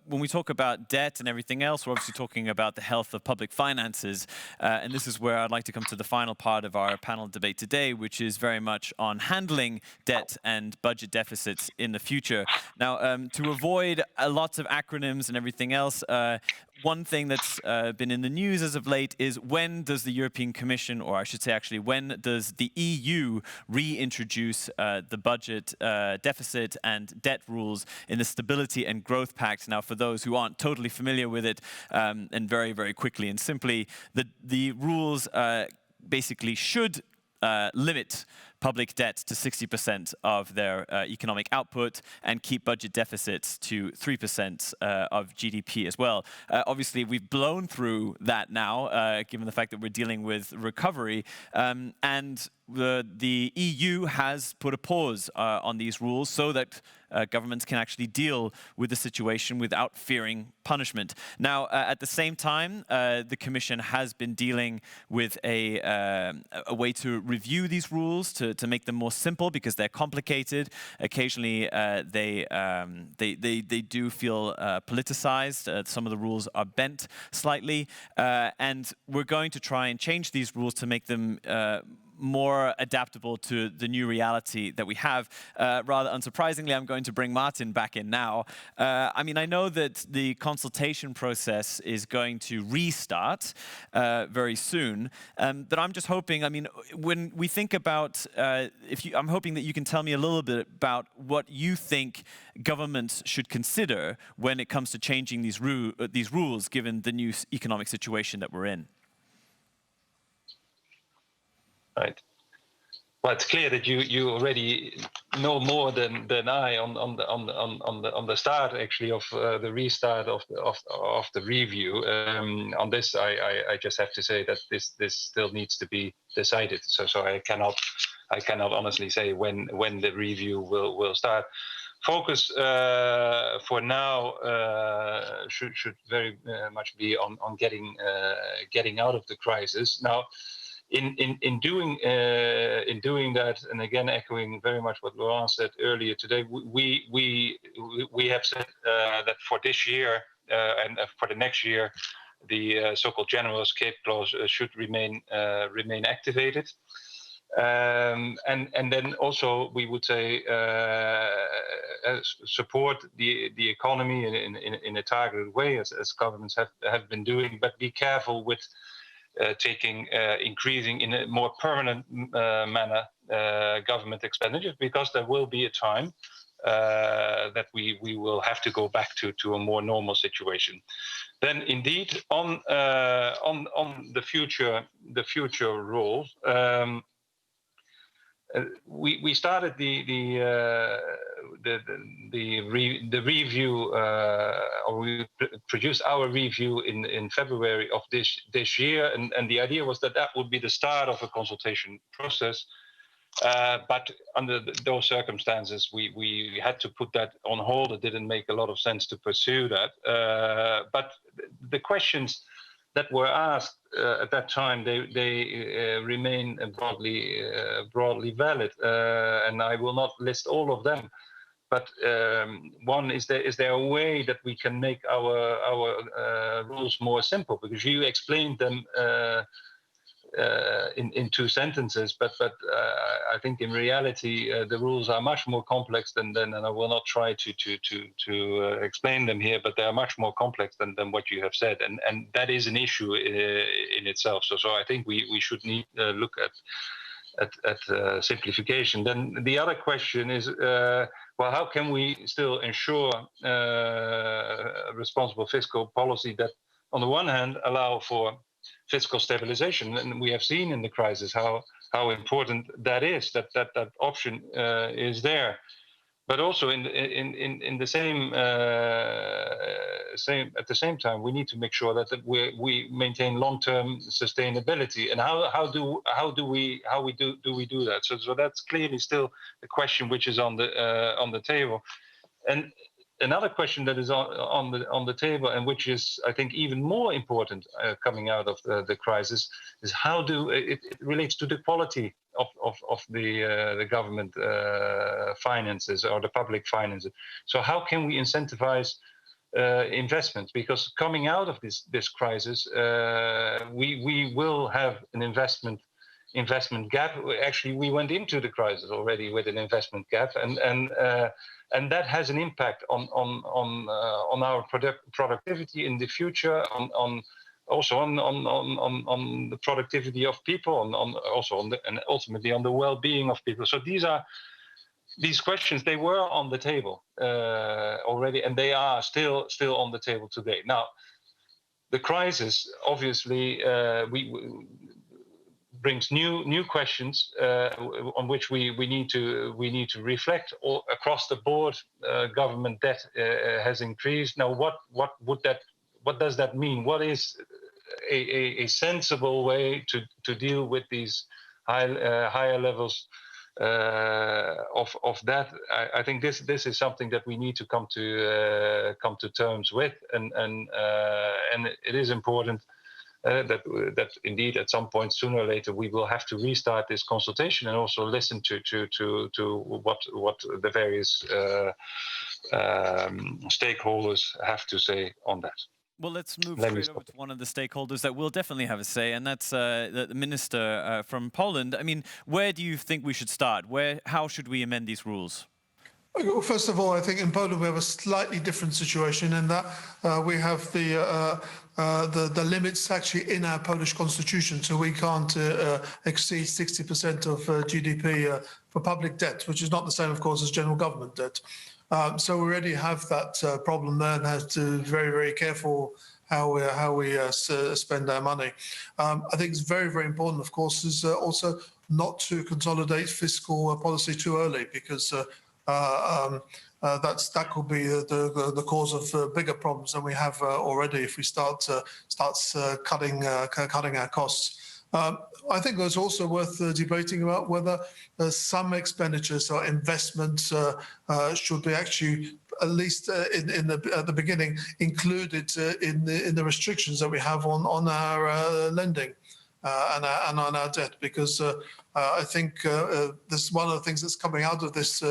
when we talk about debt and everything else, we're obviously talking about the health of public finances. And this is where I'd like to come to the final part of our panel debate today, which is very much on handling debt and budget deficits in the future. Now, to avoid lots of acronyms and everything else, one thing that's been in the news as of late is, when does the European Commission, or I should say actually, when does the EU reintroduce the budget deficit and debt rules in the Stability and Growth Pact? Now, for those who aren't totally familiar with it, and very, very quickly and simply, the rules basically should limit public debt to 60% of their economic output and keep budget deficits to 3% of GDP as well. Obviously, we've blown through that now, given the fact that we're dealing with recovery, and the EU has put a pause on these rules so that governments can actually deal with the situation without fearing punishment. Now, at the same time, the Commission has been dealing with a way to review these rules, to make them more simple, because they're complicated. Occasionally, they do feel politicized. Some of the rules are bent slightly, and we're going to try and change these rules to make them more adaptable to the new reality that we have. Rather unsurprisingly, I'm going to bring Martin back in now. I mean, I know that the consultation process is going to restart very soon, but I'm just hoping, I mean, when we think about, I'm hoping that you can tell me a little bit about what you think governments should consider when it comes to changing these rules, given the new economic situation that we're in. Right. Well, it's clear that you already know more than I on the start actually of the restart of the review. On this, I just have to say that this still needs to be decided. So I cannot honestly say when the review will start. Focus for now should very much be on getting out of the crisis now. In doing that, and again echoing very much what Laurent said earlier today, we have said that for this year and for the next year, the so-called general escape clause should remain activated, and then also we would say support the economy in a targeted way as governments have been doing, but be careful with increasing in a more permanent manner government expenditure, because there will be a time that we will have to go back to a more normal situation. Then, indeed, on the future role, we started the review, or we produced our review in February of this year, and the idea was that would be the start of a consultation process. But under those circumstances, we had to put that on hold. It didn't make a lot of sense to pursue that. But the questions that were asked at that time, they remain broadly valid, and I will not list all of them. But one is there a way that we can make our rules more simple? Because you explained them in two sentences, but I think in reality the rules are much more complex than and I will not try to explain them here, but they are much more complex than what you have said, and that is an issue in itself. So I think we should look at simplification. Then the other question is, well, how can we still ensure responsible fiscal policy that on the one hand allow for fiscal stabilization? And we have seen in the crisis how important that is, that option is there. But also in the same at the same time, we need to make sure that we maintain long-term sustainability. And how do we do that? So that's clearly still a question which is on the table. And another question that is on the table, and which is, I think, even more important coming out of the crisis, is how it relates to the quality of the government finances or the public finances. So how can we incentivize investment? Because coming out of this crisis, we will have an investment gap. Actually, we went into the crisis already with an investment gap, and that has an impact on our productivity in the future, also on the productivity of people, and ultimately on the well-being of people. So these questions, they were on the table already, and they are still on the table today. Now, the crisis, obviously, brings new questions on which we need to reflect. All across the board, government debt has increased. Now, what does that mean? What is a sensible way to deal with these higher levels of that? I think this is something that we need to come to terms with, and it is important that indeed at some point, sooner or later, we will have to restart this consultation and also listen to what the various stakeholders have to say on that. Well, let's move straight over to one of the stakeholders that will definitely have a say, and that's the minister from Poland. I mean, where do you think we should start? How should we amend these rules? Well, first of all, I think in Poland we have a slightly different situation in that we have the limits actually in our Polish constitution, so we can't exceed 60% of GDP for public debt, which is not the same, of course, as general government debt. So we already have that problem there, and have to be very, very careful how we spend our money. I think it's very, very important, of course, is also not to consolidate fiscal policy too early, because that could be the cause of bigger problems than we have already if we start cutting our costs. I think it's also worth debating about whether some expenditures or investments should be actually, at least at the beginning, included in the restrictions that we have on our lending and on our debt, because I think this is one of the things that's coming out of this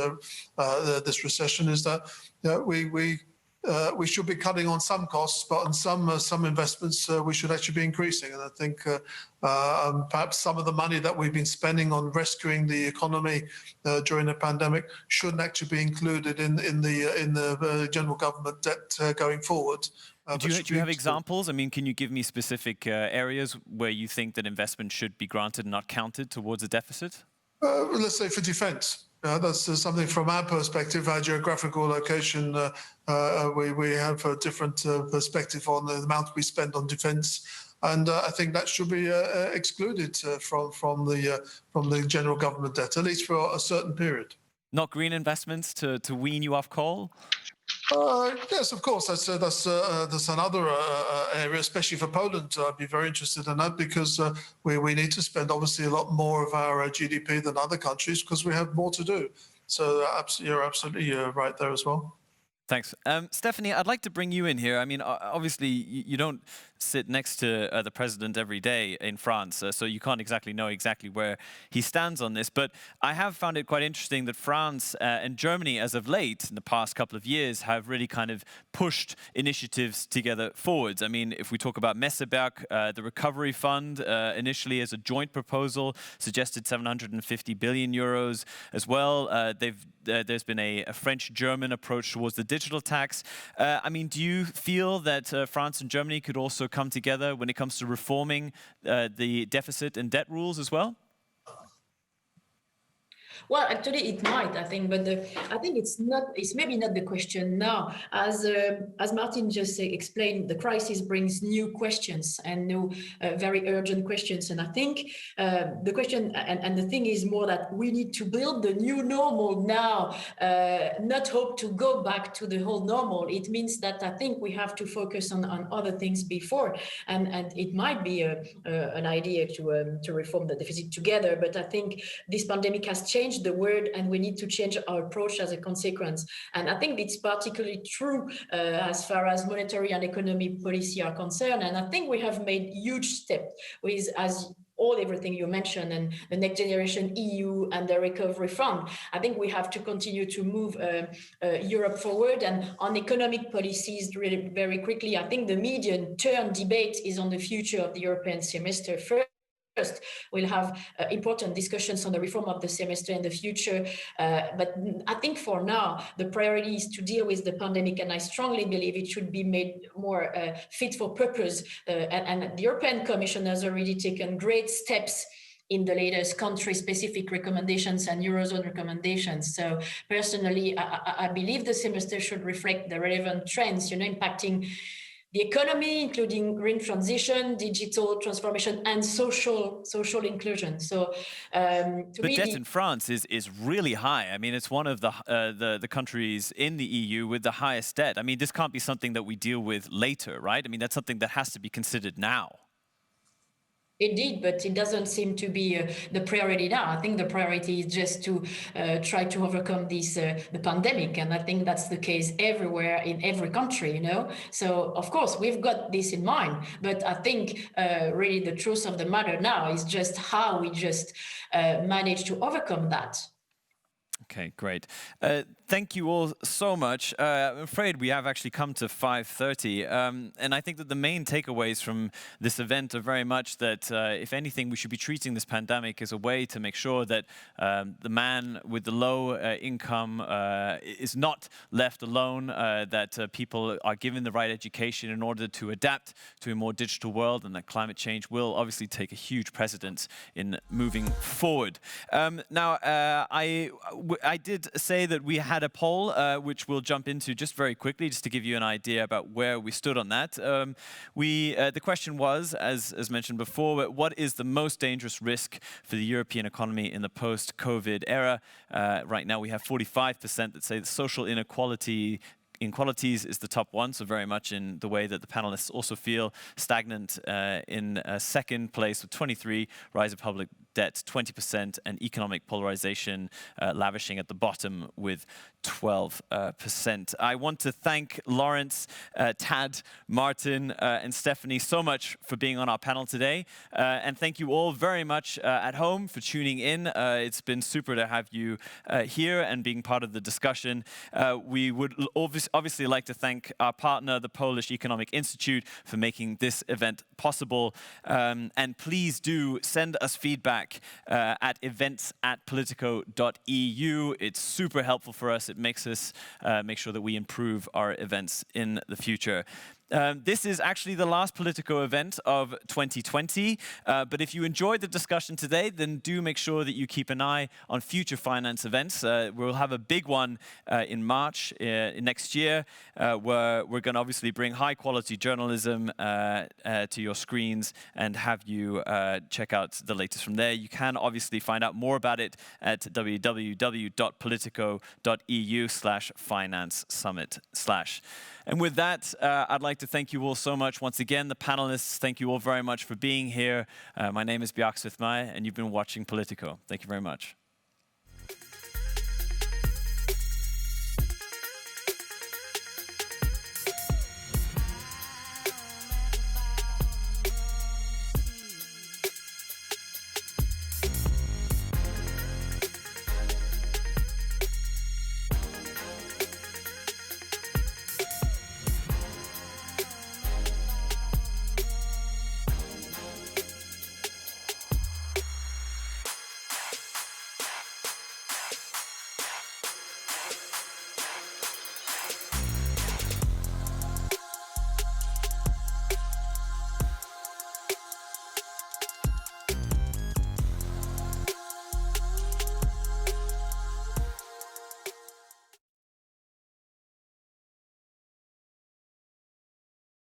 recession is that we should be cutting on some costs, but on some investments we should actually be increasing. And I think perhaps some of the money that we've been spending on rescuing the economy during the pandemic shouldn't actually be included in the general government debt going forward. Do you have examples? I mean, can you give me specific areas where you think that investment should be granted and not counted towards a deficit? Let's say for defence. That's something from our perspective, our geographical location. We have a different perspective on the amount we spend on defence, and I think that should be excluded from the general government debt, at least for a certain period. Not green investments to wean you off coal? Yes, of course. That's another area, especially for Poland. I'd be very interested in that, because we need to spend obviously a lot more of our GDP than other countries, because we have more to do. So you're absolutely right there as well. Thanks. Stephanie, I'd like to bring you in here. I mean, obviously, you don't sit next to the president every day in France, so you can't exactly know where he stands on this. But I have found it quite interesting that France and Germany, as of late, in the past couple of years, have really kind of pushed initiatives together forwards. I mean, if we talk about Messeberg, the Recovery Fund, initially as a joint proposal, suggested 750 billion euros as well. There's been a French-German approach towards the digital tax. I mean, do you feel that France and Germany could also come together when it comes to reforming the deficit and debt rules as well? Well, actually, it might, I think, but I think it's maybe not the question now. As Martin just explained, the crisis brings new questions and new very urgent questions. And I think the question and the thing is more that we need to build the new normal now, not hope to go back to the whole normal. It means that I think we have to focus on other things before, and it might be an idea to reform the deficit together. But I think this pandemic has changed the world, and we need to change our approach as a consequence. And I think it's particularly true as far as monetary and economic policy are concerned. And I think we have made huge steps with, as everything you mentioned, and the Next Generation EU and the Recovery Fund. I think we have to continue to move Europe forward. And on economic policies, really very quickly, I think the medium-term debate is on the future of the European semester first. We'll have important discussions on the reform of the semester in the future. But I think for now, the priority is to deal with the pandemic. And I strongly believe it should be made more fit for purpose. And the European Commission has already taken great steps in the latest country-specific recommendations and Eurozone recommendations. So personally, I believe the semester should reflect the relevant trends, impacting the economy, including green transition, digital transformation, and social inclusion. So, but debt in France is really high. I mean, it's one of the countries in the EU with the highest debt. I mean, this can't be something that we deal with later, right? I mean, that's something that has to be considered now. Indeed, but it doesn't seem to be the priority now. I think the priority is just to try to overcome this the pandemic, and I think that's the case everywhere in every country. You know, so of course we've got this in mind, but I think really the truth of the matter now is just how we just manage to overcome that. Okay, great. Thank you all so much. I'm afraid we have actually come to 5:30, and I think that the main takeaways from this event are very much that, if anything, we should be treating this pandemic as a way to make sure that the man with the low income is not left alone, that people are given the right education in order to adapt to a more digital world, and that climate change will obviously take a huge precedence in moving forward. Now, I did say that we had a poll, which we'll jump into just very quickly, just to give you an idea about where we stood on that. The question was, as mentioned before, what is the most dangerous risk for the European economy in the post-COVID era? Right now we have 45% that say the social inequalities is the top one, so very much in the way that the panelists also feel. Stagnant in second place with 23, rise of public debt 20%, and economic polarization lavishing at the bottom with 12%. I want to thank Lawrence, Tad, Martin, and Stephanie so much for being on our panel today. And thank you all very much at home for tuning in. It's been super to have you here and being part of the discussion. We would obviously like to thank our partner, the Polish Economic Institute, for making this event possible. And please do send us feedback at events@politico.eu. It's super helpful for us. It makes us make sure that we improve our events in the future. This is actually the last Politico event of 2020, but if you enjoyed the discussion today, then do make sure that you keep an eye on future finance events. We'll have a big one in March next year, where we're going to obviously bring high-quality journalism to your screens and have you check out the latest from there. You can obviously find out more about it at www.politico.eu/finance summit/. And with that, I'd like to thank you all so much. Once again, the panelists, thank you all very much for being here. My name is Bjarke Smith-Meyer, and you've been watching Politico. Thank you very much.